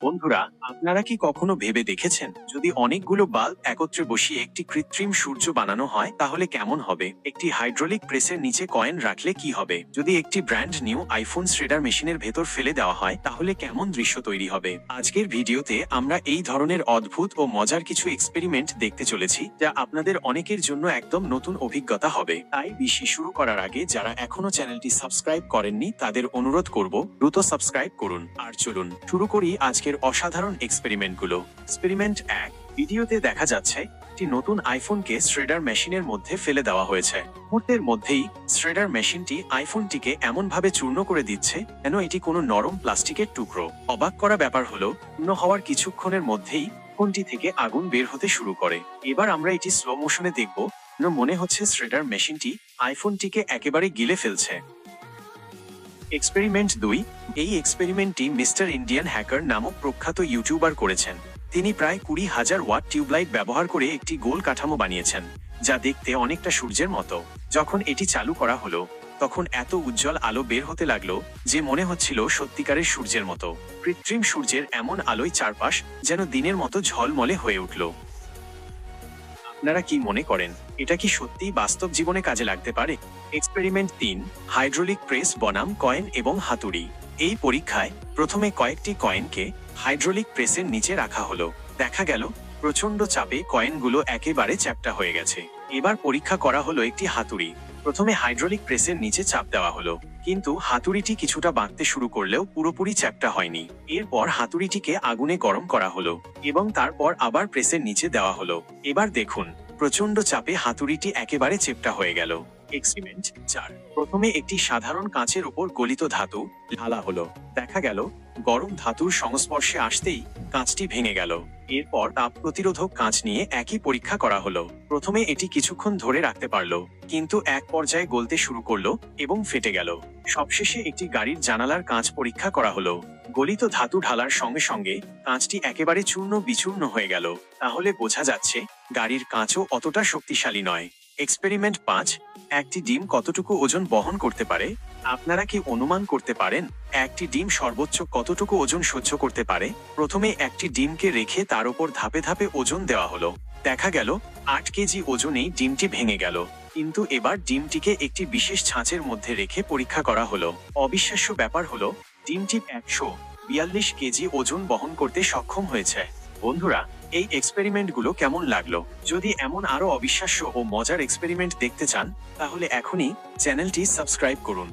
বন্ধুরা, আপনারা কি কখনো ভেবে দেখেছেন যদি অনেকগুলো বাল্ব একত্রে বসিয়ে একটি কৃত্রিম সূর্য বানানো হয় তাহলে কেমন হবে? একটি হাইড্রোলিক প্রেসের নিচে কয়েন রাখলে কি হবে? যদি একটি ব্র্যান্ড নিউ আইফোন শ্রেডার মেশিনের ভেতর ফেলে দেওয়া হয় তাহলে কেমন দৃশ্য তৈরি হবে? আজকের ভিডিওতে আমরা এই ধরনের অদ্ভুত ও মজার কিছু এক্সপেরিমেন্ট দেখতে চলেছি যা আপনাদের অনেকের জন্য একদম নতুন অভিজ্ঞতা হবে। তাই বেশি শুরু করার আগে যারা এখনো চ্যানেলটি সাবস্ক্রাইব করেননি তাদের অনুরোধ করব দ্রুত সাবস্ক্রাইব করুন। আর চলুন শুরু করি আজকের অসাধারণ এক্সপেরিমেন্টগুলো। এক্সপেরিমেন্ট 1। ভিডিওতে দেখা যাচ্ছে একটি নতুন আইফোনকে শ্রেডার মেশিনের মধ্যে ফেলে দেওয়া হয়েছে। মুহূর্তের মধ্যেই শ্রেডার মেশিনটি আইফোনটিকে এমনভাবে চূর্ণ করে দিচ্ছে যেন এটি কোনো নরম প্লাস্টিকের টুকরো। অবাক করা ব্যাপার হলো চূর্ণ হওয়ার কিছুক্ষণের মধ্যেই ফোনটি থেকে আগুন বের হতে শুরু করে। এবার আমরা এটি স্লো মোশনে দেখব। মনে হচ্ছে শ্রেডার মেশিনটি আইফোনটিকে একেবারে গিলে ফেলছে। এক্সপেরিমেন্ট 2। এই এক্সপেরিমেন্টটি মিস্টার ইন্ডিয়ান হ্যাকার নামক প্রখ্যাত ইউটিউবার করেছেন। তিনি প্রায় 20,000 ওয়াট টিউবলাইট ব্যবহার করে একটি গোল কাঠামো বানিয়েছেন যা দেখতে অনেকটা সূর্যের মতো। যখন এটি চালু করা হলো তখন এত উজ্জ্বল আলো বের হতে লাগলো যে মনে হচ্ছিল সত্যিকারের সূর্যের মতো। কৃত্রিম সূর্যের এমন আলোয় চারপাশ যেন দিনের মতো ঝলমলে হয়ে উঠল। আপনারা কি মনে করেন এটা কি সত্যিই বাস্তব জীবনে কাজে লাগতে পারে? এক্সপেরিমেন্ট 3। হাইড্রোলিক প্রেস বনাম কয়েন এবং হাতুড়ি। এই পরীক্ষায় প্রথমে কয়েকটি কয়েনকে হাইড্রোলিক প্রেসের নিচে রাখা হলো। দেখা গেল প্রচন্ড চাপে কয়েনগুলো একেবারে চ্যাপ্টা হয়ে গেছে। এবার পরীক্ষা করা হলো একটি হাতুড়ি। প্রথমে হাইড্রোলিক প্রেসের নিচে চাপ দেওয়া হলো, কিন্তু হাতুড়িটি কিছুটা বাঁকতে শুরু করলেও পুরোপুরি চ্যাপ্টা হয়নি। এরপর হাতুড়িটিকে আগুনে গরম করা হলো এবং তারপর আবার প্রেসের নিচে দেওয়া হলো। এবার দেখুন প্রচন্ড চাপে হাতুড়িটি একেবারে চেপ্টা হয়ে গেল। এক্সপেরিমেন্ট 4। প্রথমে একটি সাধারণ কাঁচের উপর গলিত ধাতু ঢালা হলো। দেখা গেল গরম ধাতুর সংস্পর্শে আসতেই কাঁচটি ভেঙে গেল। এরপর তাপ প্রতিরোধক কাঁচ নিয়ে একই পরীক্ষা করা হলো। প্রথমে এটি কিছুক্ষণ ধরে রাখতে পারলো, কিন্তু এক পর্যায়ে গলতে শুরু করলো এবং ফেটে গেল। সবশেষে একটি গাড়ির জানালার কাঁচ পরীক্ষা করা হলো। গলিত ধাতু ঢালার সঙ্গে সঙ্গে কাঁচটি একেবারে চূর্ণ বিচূর্ণ হয়ে গেল। তাহলে বোঝা যাচ্ছে গাড়ির কাঁচও অতটা শক্তিশালী নয়। এক্সপেরিমেন্ট 5। একটি ডিম কতটুকু ওজন বহন করতে পারে? আপনারা কি অনুমান করতে পারেন একটি ডিম সর্বোচ্চ কতটুকু ওজন সহ্য করতে পারে? প্রথমে একটি ডিমকে রেখে তার উপর ধাপে ধাপে ওজন দেওয়া হলো। দেখা গেল 8 কেজি ওজনেই ডিমটি ভেঙে গেল। কিন্তু এবার ডিমটিকে একটি বিশেষ ছাঁচের মধ্যে রেখে পরীক্ষা করা হলো। অবিশ্বাস্য ব্যাপার হলো ডিমটি 142 কেজি ওজন বহন করতে সক্ষম হয়েছে। বন্ধুরা, এই এক্সপেরিমেন্টগুলো কেমন লাগলো? যদি এমন আরো অবিশ্বাস্য ও মজার এক্সপেরিমেন্ট দেখতে চান তাহলে এখনই চ্যানেলটি সাবস্ক্রাইব করুন।